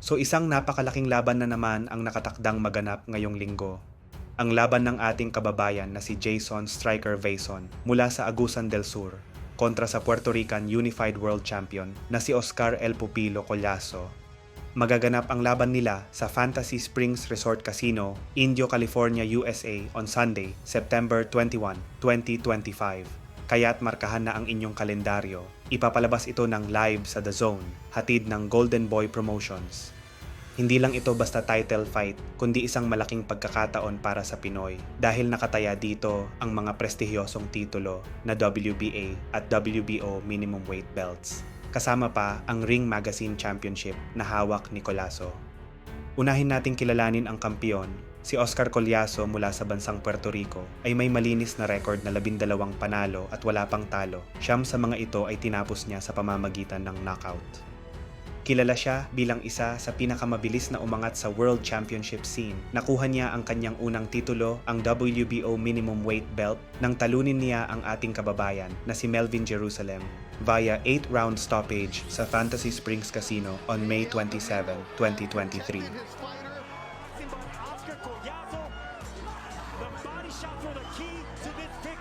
So isang napakalaking laban na naman ang nakatakdang maganap ngayong linggo. Ang laban ng ating kababayan na si Jason Striker Vason mula sa Agusan del Sur kontra sa Puerto Rican Unified World Champion na si Oscar El Pupilo Collazo. Magaganap ang laban nila sa Fantasy Springs Resort Casino, Indio, California, USA on Sunday, September 21, 2025. Kaya't markahan na ang inyong kalendaryo. Ipapalabas ito ng live sa The Zone, hatid ng Golden Boy Promotions. Hindi lang ito basta title fight, kundi isang malaking pagkakataon para sa Pinoy dahil nakataya dito ang mga prestihiyosong titulo na WBA at WBO minimum weight belts. Kasama pa ang Ring Magazine Championship na hawak ni Collazo. Unahin nating kilalanin ang kampiyon. Si Oscar Collazo mula sa bansang Puerto Rico ay may malinis na record na 12 panalo at wala pang talo. Siyam sa mga ito ay tinapos niya sa pamamagitan ng knockout. Kilala siya bilang isa sa pinakamabilis na umangat sa World Championship scene. Nakuha niya ang kanyang unang titulo, ang WBO minimum weight belt, nang talunin niya ang ating kababayan na si Melvin Jerusalem via 8-round stoppage sa Fantasy Springs Casino on May 27, 2023.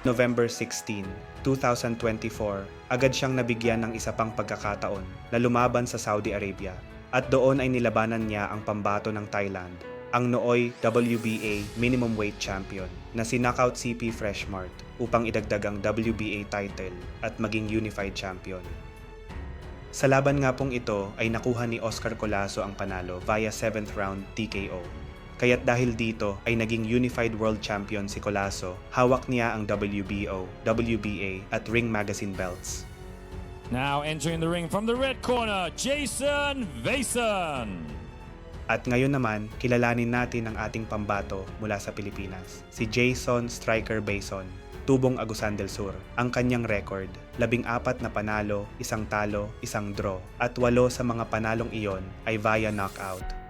November 16, 2024, agad siyang nabigyan ng isa pang pagkakataon na lumaban sa Saudi Arabia at doon ay nilabanan niya ang pambato ng Thailand, ang nooy WBA minimum weight champion na si Knockout CP Freshmart upang idagdag ang WBA title at maging unified champion. Sa laban nga pong ito ay nakuha ni Oscar Collazo ang panalo via 7th round TKO. Kaya't dahil dito ay naging Unified World Champion si Collazo, hawak niya ang WBO, WBA at Ring Magazine belts. Now entering the ring from the red corner, Jason Vason. At ngayon naman, kilalanin natin ang ating pambato mula sa Pilipinas, si Jason Striker Vason, tubong Agusan del Sur. Ang kanyang record, 14 na panalo, 1 talo, 1 draw, at 8 sa mga panalong iyon ay via knockout.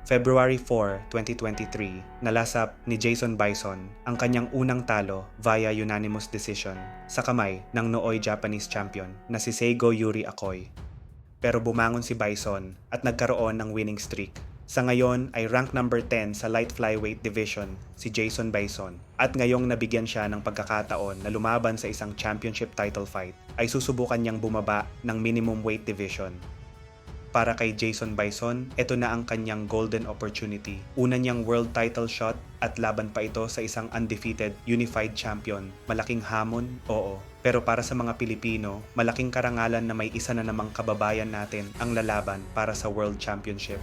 February 4, 2023, nalasap ni Jason Vason ang kanyang unang talo via unanimous decision sa kamay ng nooy Japanese champion na si Seigo Yuri Akoy. Pero bumangon si Vason at nagkaroon ng winning streak. Sa ngayon ay rank number 10 sa light flyweight division si Jason Vason at ngayong nabigyan siya ng pagkakataon na lumaban sa isang championship title fight ay susubukan niyang bumaba ng minimum weight division. Para kay Jason Vason, ito na ang kanyang golden opportunity. Una niyang world title shot at laban pa ito sa isang undefeated unified champion. Malaking hamon, oo. Pero para sa mga Pilipino, malaking karangalan na may isa na namang kababayan natin ang lalaban para sa World Championship.